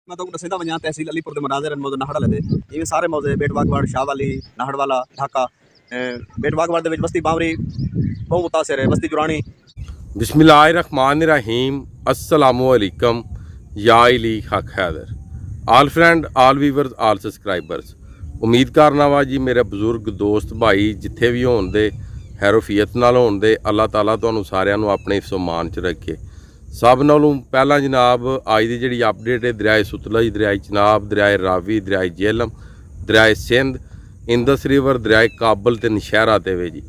मैं तो दसेंदा वजां तहसील अलीपुर के मनाजिर मौजे नाहड़ लदे इवें सारे मौजे बेटबागवाड़ शाहवाली नाहड़वाला ढाका बेटबागवाड़ दे विच बस्ती बावरी बहुत मुतासिर है बस्ती जुरानी। बिस्मिल्लाहिर्रहमानिर्रहीम अस्सलामुअलैकुम या अली हक हैदर आल फ्रेंड आल व्यूवर्स आल सबसक्राइबर्स उम्मीद करना वा जी मेरे बजुर्ग दोस्त भाई जिथे भी होण दे हैरोफियत नाल होण दे अल्लाह ताला तुहानूं सारिआं नूं अपने हिफ्ज़-ओ-मान च रखे। सब नालों पहला जनाब अज की जी अपडेट है दरियाए सतलुज दरियाए चनाब दरियाए रावी दरियाए झेलम दरियाए सिंध इंदस रिवर दरियाए काबल ते नशहरा ते वे जी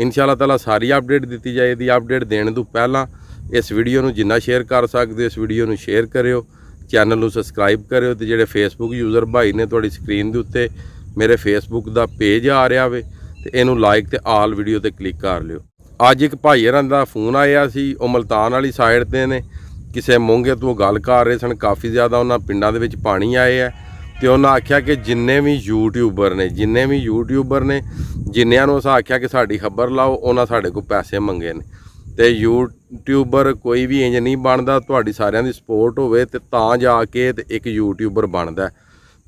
इंशाअल्लाह ताला सारी अपडेट दी जाएगी। अपडेट देने तो पहला इस वीडियो में जिन्ना शेयर कर सकते इस वीडियो में शेयर करो, चैनल को सबसक्राइब करो तो जोड़े फेसबुक यूज़र भाई ने थोड़ी स्क्रीन के उत्ते मेरे फेसबुक का पेज आ रहा है तो इनू लाइक तो आल वीडियो ते क्लिक कर लियो। अज एक भाई हरां दा फोन आया सी वो मुल्तान वाली साइड ते ने किसी मोंगे तो गल कर रहे सन काफ़ी ज़्यादा उन्होंने पिंडों के पानी आए है तो उन्हें आख्या कि जिन्ने भी यूट्यूबर ने जिन्होंने अस आख्या कि साड़ी खबर लाओ उन्हें साढ़े को पैसे मंगे ने तो यूट्यूबर कोई भी इंज नहीं बनता थोड़ी सारिਆਂ की सपोर्ट होवे ते तां जाके ते एक यूट्यूबर बनता है।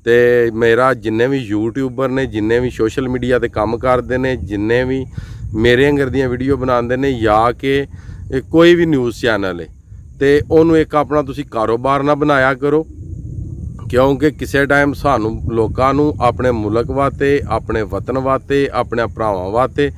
तो मेरा जिन्ने भी यूट्यूबर ने जिन्ने भी सोशल मीडिया ते काम करते हैं जिन्ने भी मेरे अंगर दियां वीडियो बनाते हैं या कि कोई भी न्यूज़ चैनल है तो उन्होंने एक अपना तुसी कारोबार ना बनाया करो क्योंकि किसी टाइम सानू लोगों नू अपने मुल्क वास्ते अपने वतन वास्ते अपने भरावां वास्ते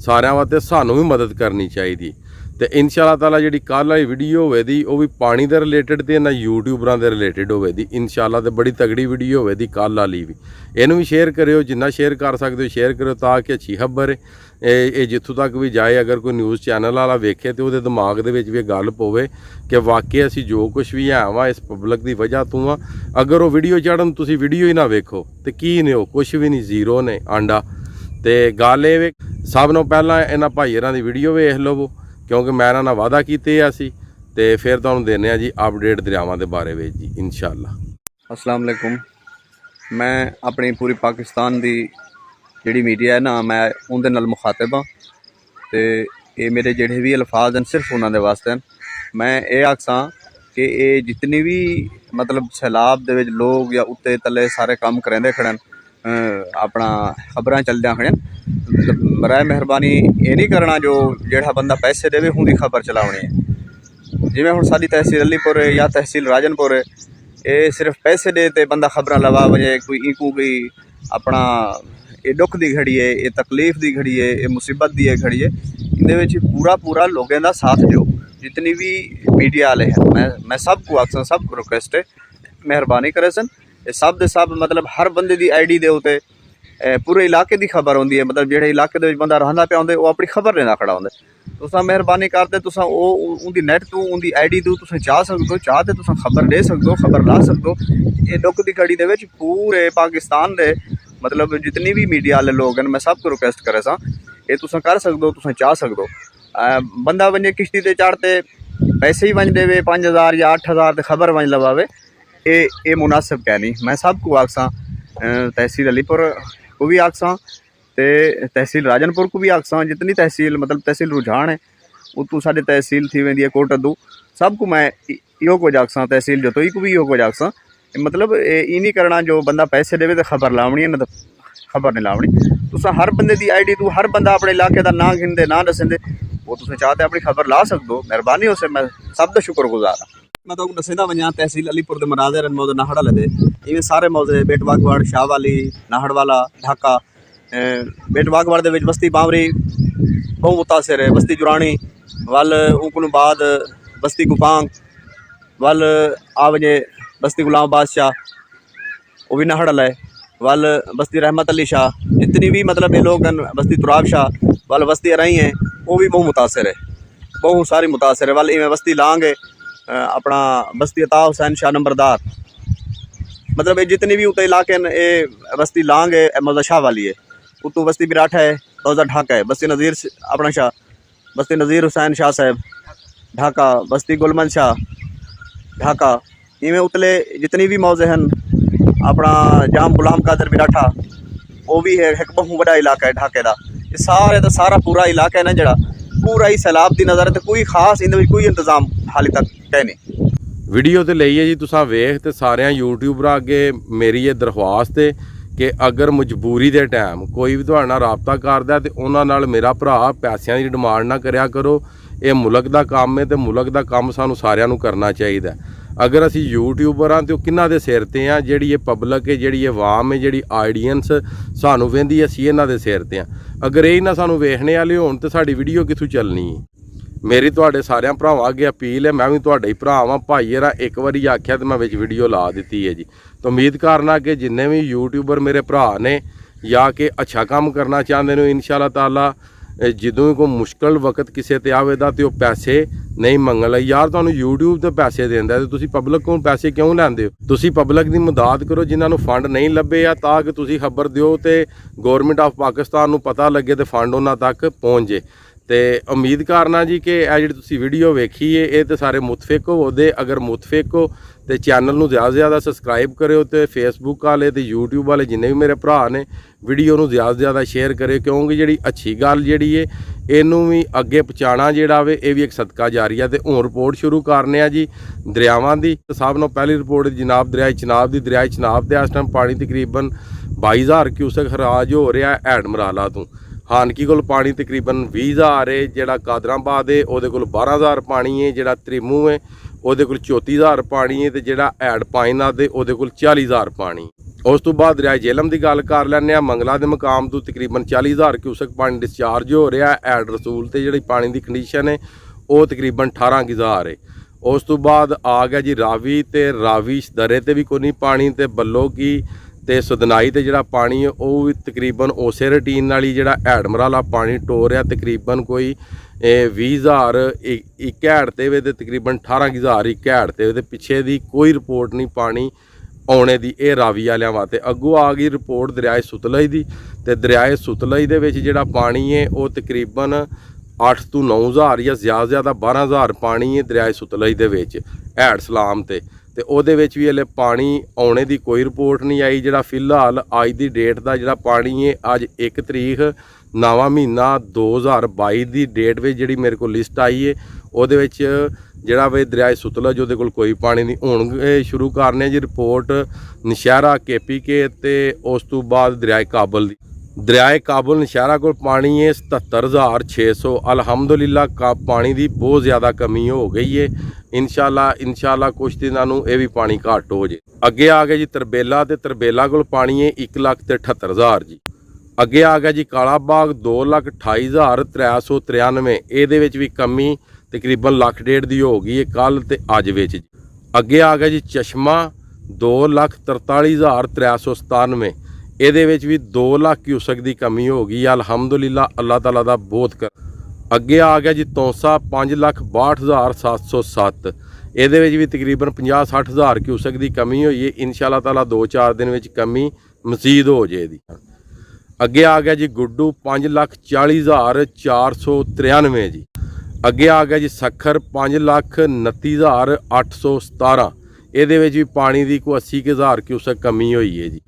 सारिਆਂ वास्ते सानू भी मदद करनी चाहिए। तो इंशाअल्लाह ताला जी कल वाली वीडियो होवेगी वो भी पानी के रिलेटेड तो ना यूट्यूबरां के रिलेटेड होवेगी इंशाअल्लाह। तो बड़ी तगड़ी वीडियो होवेगी कल वाली भी इनू भी शेयर करो जिन्ना शेयर कर सकते हो शेयर करो ताकि अच्छी खबर ये जितों तक भी जाए अगर कोई न्यूज़ चैनल वाला वेखे तो वो दिमाग के भी गल पवे कि वाकई असी जो कुछ भी है वा इस पब्लिक की वजह तो हाँ अगर वो वीडियो चढ़न तुसी वीडियो ही ना वेखो तो की ने वो कुछ भी नहीं जीरो ने आंडा। तो गल ये सब नों पहला इन्हां भाई हरां दी वीडियो वेख लवो क्योंकि मैं इन्हां नाल वादा कीते सी तो फिर तुहानूं देने जी अपडेट दरियावां दे बारे में जी इंशाअल्लाह। अस्सलाम वालेकुम। मैं अपनी पूरी पाकिस्तान की जी मीडिया है ना मैं उनके नाल मुखातिब हाँ तो ये मेरे जोड़े भी अल्फाज हैं सिर्फ उन्होंने वास्ते हैं। मैं ये आखसा कि ये जितनी भी मतलब सैलाब दे विच लोग या उत्ते तले सारे काम करेंदे खड़े अपना खबरां चलदियां खड़े बराए मेहरबानी ये नहीं करना जो जेड़ा बंदा पैसे देवे उनकी खबर चलावनी है। जिवें हुण साडी तहसील अलीपुर है या तहसील राजनपुर है ये सिर्फ पैसे दे ते बंदा खबरां लवा वजे कोई इकू कोई अपना ये दुख की घड़ी है ये तकलीफ की घड़ी है ये मुसीबत की घड़ी है इहदे पूरा लोगों का साथ दो जितनी भी मीडिया वाले हैं मैं सब को आखसा सब को रिक्वेस्ट है मेहरबानी करे सन ये सब दे सब मतलब हर बंदे की ID दे उत्ते पूरे इलाके की खबर होंदी है मतलब जेड़े इलाके दे बंदा रहिंदा पिया होंदे वो अपनी खबर लेना खड़ा होंदे तुसां मेहरबानी करते तुसां उनकी नैट तू उनकी ID तू तुसां चाह सकते हो चाहते तुसां खबर ले सकते हो खबर ला सकते हो। ये दुख की घड़ी दे विच पूरे पाकिस्तान दे मतलब जितनी भी मीडिया वाले लोग हैं मैं सबको रिक्वेस्ट करे सा ये तुसां कर सकते हो तुसां चाह सकते हो। बंदा वंजे किश्ती ते चढ़ते पैसे ही वंज देवे 5000 या 8000 ते खबर वंज लवावे ये मुनासिब कै नहीं। मैं सबको आखसा तहसील अलीपुर को भी आखसा तो तहसील राजनपुर को भी आखसा जितनी तहसील मतलब तहसील रुझान है उतू साढ़े तहसील थी वेंदी है कोटद्दू सबको मैं इहो कुछ आखसा तहसील जतोई को भी इहो कुछ आखसा मतलब ये नहीं करना जो बंदा पैसे देवे तो खबर लावनी है ना तो खबर नहीं लावनी। तुसां हर बंदे की ID तू हर बंदा अपने इलाके का ना गिनदे ना दसेंदे वो तुसें चाहते अपनी खबर ला सकते हो मेहरबानी हो से मैं सब का शुक्रगुजार हाँ। मैं तो दसेंदा वजां तहसील अलीपुर के मनाजिर मौजे नाहड़ लदे इवें सारे मौजे बेटबागवाड़ शाहवाली नाहड़वाला ढाका बेटबागवाड़ दे विच बस्ती बावरी बहुत मुतासिर है बस्ती जुरानी वल उकनू बाद बस्ती गुपांग वल आवजे बस्ती गुलाम बादशाह वो भी नाहड़ है वल बस्ती रहमत अली शाह जितनी भी मतलब ये लोग बस्ती तुराब शाह वल बस्ती अरई हैं वो भी बहुत मुतासिर है बहुत सारी मुतासिर है वल इवें बस्ती लांग है अपना बस्ती अता हुसैन शाह नंबरदार मतलब ये जितनी भी उत्ते इलाके ये बस्ती लांग है मौजा शाह वाली है उतू बस्ती बिराठा है तोजा ढाका है बस्ती नज़ीर अपना शाह बस्ती नज़ीर हुसैन शाह साहब ढाका बस्ती गुलमंद शाह ढाका इवें उतले जितनी भी मौजे हैं अपना जाम गुलाम कादर बिराठा वो भी है एक बहुत बड़ा इलाका है ढाके का ये सारे तो सारा पूरा इलाका है ना जड़ा पूरा ही सैलाब की नज़र है तो कोई खास इन कोई इंतजाम हाली तक है नहीं। ਵੀਡੀਓ ਤੇ ਲਈ ਹੈ ਜੀ ਤੁਸੀਂ ਵੇਖ ਤੇ ਸਾਰਿਆਂ ਯੂਟਿਊਬਰਾਂ ਅੱਗੇ ਮੇਰੀ ਇਹ ਦਰਖਾਸਤ ਹੈ ਕਿ ਅਗਰ ਮਜਬੂਰੀ ਦੇ ਟਾਈਮ ਕੋਈ ਵੀ ਤੁਹਾਡੇ ਨਾਲ ਰਾਬਤਾ ਕਰਦਾ ਤੇ ਉਹਨਾਂ ਨਾਲ ਮੇਰਾ ਭਰਾ ਪੈਸਿਆਂ ਦੀ ਡਿਮਾਂਡ ਨਾ ਕਰਿਆ ਕਰੋ। ਇਹ ਮੁਲਕ ਦਾ ਕੰਮ ਹੈ ਤੇ ਮੁਲਕ ਦਾ ਕੰਮ ਸਾਨੂੰ ਸਾਰਿਆਂ ਨੂੰ ਕਰਨਾ ਚਾਹੀਦਾ। ਅਗਰ ਅਸੀਂ ਯੂਟਿਊਬਰ ਹਾਂ ਤੇ ਉਹ ਕਿਹਨਾਂ ਦੇ ਸਿਰ ਤੇ ਆ? ਜਿਹੜੀ ਇਹ ਪਬਲਿਕ ਹੈ, ਜਿਹੜੀ ਇਹ ਆਵਾਮ ਹੈ, ਜਿਹੜੀ ਆਡੀਅנס ਸਾਨੂੰ ਵੇਂਦੀ, ਅਸੀਂ ਇਹਨਾਂ ਦੇ ਸਿਰ ਤੇ ਆ। ਅਗਰ ਇਹ ਨਾ ਸਾਨੂੰ ਵੇਖਣੇ ਵਾਲੇ ਹੋਣ ਤੇ ਸਾਡੀ ਵੀਡੀਓ ਕਿੱਥੋਂ ਚੱਲਣੀ ਹੈ? ਮੇਰੀ ਤੁਹਾਡੇ ਸਾਰਿਆਂ ਭਰਾਵਾਂ ਅੱਗੇ ਅਪੀਲ ਹੈ, ਮੈਂ ਵੀ ਤੁਹਾਡਾ ਹੀ ਭਰਾ ਵਾਂ ਭਾਈ। ਯਾਰ ਇੱਕ ਵਾਰੀ ਆਖਿਆ ਤੇ ਮੈਂ ਵਿੱਚ ਵੀਡੀਓ ਲਾ ਦਿੱਤੀ ਹੈ ਜੀ। ਤਾਂ ਉਮੀਦ ਕਰਨਾ ਕਿ ਜਿੰਨੇ ਵੀ ਯੂਟਿਊਬਰ ਮੇਰੇ ਭਰਾ ਨੇ ਜਾਂ ਕਿ ਅੱਛਾ ਕੰਮ ਕਰਨਾ ਚਾਹੁੰਦੇ ਨੇ, ਇਨਸ਼ਾਅੱਲਾ ਤਾਲਾ ਜਦੋਂ ਵੀ ਕੋਈ ਮੁਸ਼ਕਲ ਵਕਤ ਕਿਸੇ ਤੇ ਆਵੇਗਾ ਤੇ ਉਹ ਪੈਸੇ ਨਹੀਂ ਮੰਗਣ ਲਈ। ਯਾਰ ਤੁਹਾਨੂੰ YouTube ਤੇ ਪੈਸੇ ਦਿੰਦਾ ਤੇ ਤੁਸੀਂ ਪਬਲਿਕ ਕੋਲ ਪੈਸੇ ਕਿਉਂ ਲੈਂਦੇ ਹੋ? ਤੁਸੀਂ ਪਬਲਿਕ ਦੀ ਮਦਦ ਕਰੋ ਜਿਨ੍ਹਾਂ ਨੂੰ ਫੰਡ ਨਹੀਂ ਲੱਭੇ ਆ, ਤਾਂ ਕਿ ਤੁਸੀਂ ਖਬਰ ਦਿਓ ਤੇ ਗਵਰਨਮੈਂਟ ਆਫ ਪਾਕਿਸਤਾਨ ਨੂੰ ਪਤਾ ਲੱਗੇ ਤੇ ਫੰਡ ਉਹਨਾਂ ਤੱਕ ਪਹੁੰਚ ਜੇ। ਤੇ ਉਮੀਦ ਕਰਨਾ ਜੀ ਕਿ ਇਹ ਜਿਹੜੀ ਤੁਸੀਂ ਵੀਡੀਓ ਵੇਖੀ ਹੈ ਇਹ ਤੇ ਸਾਰੇ ਮੁਤਫਿਕ ਹੋਵੋਦੇ। ਅਗਰ ਮੁਤਫਿਕ ਹੋ ਤੇ ਚੈਨਲ ਨੂੰ ਜ਼ਿਆਦਾ ਤੋਂ ਜ਼ਿਆਦਾ ਸਬਸਕ੍ਰਾਈਬ ਕਰਿਓ ਤੇ ਫੇਸਬੁੱਕ ਵਾਲੇ ਤੇ YouTube ਵਾਲੇ ਜਿੰਨੇ ਵੀ ਮੇਰੇ ਭਰਾ ਨੇ ਵੀਡੀਓ ਨੂੰ ਜ਼ਿਆਦਾ ਤੋਂ ਜ਼ਿਆਦਾ ਸ਼ੇਅਰ ਕਰਿਓ, ਕਿਉਂਕਿ ਜਿਹੜੀ ਅੱਛੀ ਗੱਲ ਜਿਹੜੀ ਹੈ ਇਹਨੂੰ ਵੀ ਅੱਗੇ ਪਹੁੰਚਾਉਣਾ ਜਿਹੜਾ ਵੇ ਇਹ ਵੀ ਇੱਕ ਸਦਕਾ ਜਾਰੀ ਹੈ। ਤੇ ਹੁਣ ਰਿਪੋਰਟ ਸ਼ੁਰੂ ਕਰਨੇ ਆ ਜੀ ਦਰਿਆਵਾਂ ਦੀ। ਸਭ ਨੂੰ ਪਹਿਲੀ ਰਿਪੋਰਟ ਜਨਾਬ ਦਰਿਆ ਚਨਾਬ ਦੀ। ਦਰਿਆ ਚਨਾਬ ਤੇ ਇਸ ਟਾਈਮ ਪਾਣੀ ਤਕਰੀਬਨ 22,000 ਕਿਊਸਕ ਖਰਾਜ ਹੋ ਰਿਹਾ ਹੈਡ ਮਰਾਲਾ ਤੋਂ। ਹਾਨਕੀ ਕੋਲ ਪਾਣੀ ਤਕਰੀਬਨ 20,000 ਹੈ। ਜਿਹੜਾ ਕਾਦਰਾਬਾਦ ਹੈ ਉਹਦੇ ਕੋਲ 12,000 ਪਾਣੀ ਹੈ। ਜਿਹੜਾ ਤ੍ਰਿਮੂ ਹੈ ਉਹਦੇ ਕੋਲ 34,000 ਪਾਣੀ ਹੈ। ਤੇ ਜਿਹੜਾ ਹੈਡ ਪਾਈਨਾ ਦੇ ਉਹਦੇ ਕੋਲ 40,000 ਪਾਣੀ। ਉਸ ਤੋਂ ਬਾਅਦ ਦਰਿਆ ਜੇਲਮ ਦੀ ਗੱਲ ਕਰ ਲੈਂਦੇ ਆ। ਮੰਗਲਾ ਦੇ ਮੁਕਾਮ ਤੋਂ ਤਕਰੀਬਨ 40,000 ਕਿਊਸਕ ਪਾਣੀ ਡਿਸਚਾਰਜ ਹੋ ਰਿਹਾ। ਹੈਡ ਰਸੂਲ ਤੇ ਜਿਹੜੀ ਪਾਣੀ ਦੀ ਕੰਡੀਸ਼ਨ ਹੈ ਉਹ ਤਕਰੀਬਨ 18,000 ਹੈ। ਉਸ ਤੋਂ ਬਾਅਦ ਆ ਗਿਆ ਜੀ ਰਾਵੀ, ਤੇ ਰਾਵੀ ਦਰੇ ਤੇ ਵੀ ਕੋਈ ਨਹੀਂ ਪਾਣੀ। ਤੇ ਬੱਲੋ ਕੀ ਤੇ ਸੁਦਨਾਈ ਤੇ ਜਿਹੜਾ ਪਾਣੀ ਹੈ ਉਹ ਵੀ ਤਕਰੀਬਨ ਉਸੇ ਰੂਟੀਨ ਨਾਲ ਹੀ ਜਿਹੜਾ ਹੈਡ ਮਰਾਲਾ ਪਾਣੀ ਟੋਰ ਰਿਹਾ। ਤਕਰੀਬਨ ਕੋਈ 20,000 ਇੱਕ ਹੈਡ ਤੇ ਵੇ ਤੇ ਤਕਰੀਬਨ 18,000 ਇੱਕ ਹੈਡ ਤੇ। ਤੇ ਪਿੱਛੇ ਦੀ ਕੋਈ ਰਿਪੋਰਟ ਨਹੀਂ ਪਾਣੀ ਆਉਣੇ ਦੀ। ਇਹ ਰਾਵੀ ਵਾਲਿਆਂ ਵਾਸਤੇ। ਅੱਗੋਂ ਆ ਗਈ ਰਿਪੋਰਟ ਦਰਿਆਏ ਸੁਤਲਜ ਦੀ। ਤੇ ਦਰਿਆਏ ਸੁਤਲਜ ਦੇ ਵਿੱਚ ਜਿਹੜਾ ਪਾਣੀ ਹੈ ਉਹ ਤਕਰੀਬਨ 8 ਤੋਂ 9,000 ਜਾਂ ਜ਼ਿਆਦਾ 12,000 ਪਾਣੀ ਹੈ ਦਰਿਆਏ ਸੁਤਲਜ ਦੇ ਵਿੱਚ ਹੈਡ ਸਲਾਮ ਤੇ। ਤੇ ਉਹਦੇ ਵਿੱਚ ਵੀ ਹਲੇ ਪਾਣੀ ਆਉਣੇ ਦੀ ਕੋਈ ਰਿਪੋਰਟ ਨਹੀਂ ਆਈ। ਜਿਹੜਾ ਫਿਲਹਾਲ ਅੱਜ ਦੀ ਡੇਟ ਦਾ ਜਿਹੜਾ ਪਾਣੀ ਹੈ, ਅੱਜ 1 ਤਰੀਕ 9ਵਾਂ ਮਹੀਨਾ 2022 ਦੀ ਡੇਟ ਵਿੱਚ ਜਿਹੜੀ ਮੇਰੇ ਕੋਲ ਲਿਸਟ ਆਈ ਹੈ ਉਹਦੇ ਵਿੱਚ ਜਿਹੜਾ ਵੇ ਦਰਿਆਏ ਸੁਤਲਜ ਉਹਦੇ ਕੋਲ ਕੋਈ ਪਾਣੀ ਨਹੀਂ। ਹੁਣ ਸ਼ੁਰੂ ਕਰਨੇ ਜੀ ਰਿਪੋਰਟ ਨਸ਼ਹਿਰਾ KPK ਤੇ ਉਸ ਤੋਂ ਬਾਅਦ ਦਰਿਆਏ ਕਾਬਲ ਦੀ। ਦਰਿਆਏ ਕਾਬਲ ਨਸ਼ਹਿਰਾ ਕੋਲ ਪਾਣੀ ਹੈ 77,600। ਅਲਹਮਦੁਲਿਲਾ ਪਾਣੀ ਦੀ ਬਹੁਤ ਜ਼ਿਆਦਾ ਕਮੀ ਹੋ ਗਈ ਹੈ। ਇਨਸ਼ਾਅੱਲਾ ਕੁਛ ਦਿਨਾਂ ਨੂੰ ਇਹ ਵੀ ਪਾਣੀ ਘੱਟ ਹੋ ਜੇ। ਅੱਗੇ ਆ ਗਿਆ ਜੀ ਤਰਬੇਲਾ, ਤੇ ਤਰਬੇਲਾ ਕੋਲ ਪਾਣੀ ਹੈ 1,78,000 ਜੀ। ਅੱਗੇ ਆ ਗਿਆ ਜੀ ਕਾਲਾ ਬਾਗ 2,28,393। ਇਹਦੇ ਵਿੱਚ ਵੀ ਕਮੀ ਤਕਰੀਬਨ 1,50,000 ਦੀ ਹੋ ਗਈ ਹੈ ਕੱਲ ਤੇ ਅੱਜ ਵਿੱਚ ਜੀ। ਅੱਗੇ ਆ ਗਿਆ ਜੀ ਚਸ਼ਮਾ 2,43,397। ਇਹਦੇ ਵਿੱਚ ਵੀ 2 ਲੱਖ ਕਿਊਸਕ ਦੀ ਕਮੀ ਹੋ ਗਈ। ਅਲਹਮਦੁਲਿਲਾ ਅੱਲਾਹ ਤਾਲਾ ਦਾ ਬਹੁਤ ਕਰ। ਅੱਗੇ ਆ ਗਿਆ ਜੀ ਤੌਂਸਾ 5,62,707। ਇਹਦੇ ਵਿੱਚ ਵੀ ਤਕਰੀਬਨ 50-60,000 ਕਿਊਸਕ ਦੀ ਕਮੀ ਹੋਈ ਹੈ। ਇਨਸ਼ਾਅੱਲਾ ਤਾਲਾ 2-4 ਦਿਨ ਵਿੱਚ ਕਮੀ ਮਜ਼ੀਦ ਹੋ ਜਾਏਗੀ। ਅੱਗੇ ਆ ਗਿਆ ਜੀ ਗੁੱਡੂ 5,40,493 ਜੀ। ਅੱਗੇ ਆ ਗਿਆ ਜੀ ਸੱਖਰ 5,29,817। ਇਹਦੇ ਵਿੱਚ ਵੀ ਪਾਣੀ ਦੀ ਕੋਈ 80,000 ਕਿਊਸਕ ਕਮੀ ਹੋਈ ਹੈ ਜੀ।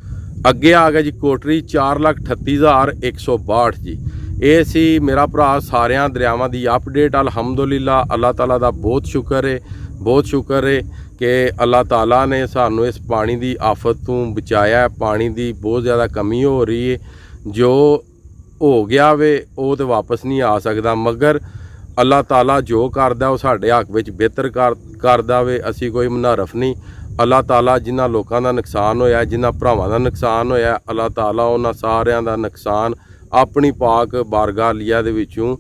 ਅੱਗੇ ਆ ਗਿਆ ਜੀ ਕੋਟਰੀ 4,38,162 ਜੀ। ਇਹ ਸੀ ਮੇਰਾ ਭਰਾ ਸਾਰਿਆਂ ਦਰਿਆਵਾਂ ਦੀ ਅਪਡੇਟ। ਅਲਹਮਦੁਲਿਲਾ ਅੱਲਾਹ ਤਾਲਾ ਦਾ ਬਹੁਤ ਸ਼ੁਕਰ ਹੈ, ਬਹੁਤ ਸ਼ੁਕਰ ਹੈ ਕਿ ਅੱਲਾਹ ਤਾਲਾ ਨੇ ਸਾਨੂੰ ਇਸ ਪਾਣੀ ਦੀ ਆਫਤ ਤੋਂ ਬਚਾਇਆ। ਪਾਣੀ ਦੀ ਬਹੁਤ ਜ਼ਿਆਦਾ ਕਮੀ ਹੋ ਰਹੀ ਹੈ। ਜੋ ਹੋ ਗਿਆ ਵੇ ਉਹ ਤਾਂ ਵਾਪਸ ਨਹੀਂ ਆ ਸਕਦਾ, ਮਗਰ ਅੱਲਾਹ ਤਾਲਾ ਜੋ ਕਰਦਾ ਉਹ ਸਾਡੇ ਹੱਕ ਵਿੱਚ ਬਿਹਤਰ ਕਰਦਾ ਵੇ। ਅਸੀਂ ਕੋਈ ਮੁਨਾਰਫ ਨਹੀਂ। ਅੱਲਾਹ ਤਾਲਾ ਜਿਨ੍ਹਾਂ ਲੋਕਾਂ ਦਾ ਨੁਕਸਾਨ ਹੋਇਆ, ਜਿਨ੍ਹਾਂ ਭਰਾਵਾਂ ਦਾ ਨੁਕਸਾਨ ਹੋਇਆ, ਅੱਲਾਹ ਤਾਲਾ ਉਹਨਾਂ ਸਾਰਿਆਂ ਦਾ ਨੁਕਸਾਨ ਆਪਣੀ ਪਾਕ ਬਾਰਗਾਹ ਲਿਆ ਦੇ ਵਿੱਚੋਂ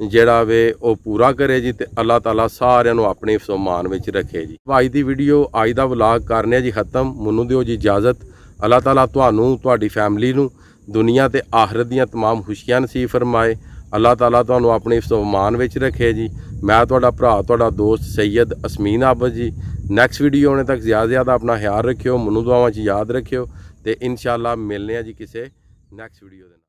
ਜਿਹੜਾ ਵੇ ਉਹ ਪੂਰਾ ਕਰੇ ਜੀ। ਤੇ ਅੱਲਾਹ ਤਾਲਾ ਸਾਰਿਆਂ ਨੂੰ ਆਪਣੇ ਫਰਮਾਨ ਵਿੱਚ ਰੱਖੇ ਜੀ। ਅੱਜ ਦੀ ਵੀਡੀਓ, ਅੱਜ ਦਾ ਵਲਾਗ ਕਰਨੇ ਜੀ ਖਤਮ। ਮੈਨੂੰ ਦਿਓ ਜੀ ਇਜਾਜ਼ਤ। ਅੱਲਾਹ ਤਾਲਾ ਤੁਹਾਨੂੰ, ਤੁਹਾਡੀ ਫੈਮਿਲੀ ਨੂੰ ਦੁਨੀਆ ਤੇ ਆਖਰਤ ਦੀਆਂ तमाम ਖੁਸ਼ੀਆਂ ਨਸੀਬ ਫਰਮਾਏ। ਅੱਲਾਹ ਤਾਲਾ ਤੁਹਾਨੂੰ ਆਪਣੇ ਫਰਮਾਨ ਵਿੱਚ ਰੱਖੇ ਜੀ। ਮੈਂ ਤੁਹਾਡਾ ਭਰਾ, ਤੁਹਾਡਾ ਦੋਸਤ ਸੈयद ਅਸਮੀਨ ਆਬਦ ਜੀ। ਨੈਕਸਟ ਵੀਡੀਓ ਆਉਣੇ ਤੱਕ ਜ਼ਿਆਦਾ ਆਪਣਾ ਖਿਆਲ ਰੱਖਿਓ, ਮੈਨੂੰ ਦੁਆਵਾਂ 'ਚ ਯਾਦ ਰੱਖਿਓ। ਤੇ ਇਨਸ਼ਾਅੱਲਾ ਮਿਲਨੇ ਆ ਜੀ ਕਿਸੇ ਨੈਕਸਟ ਵੀਡੀਓ ਦੇ ਨਾਲ।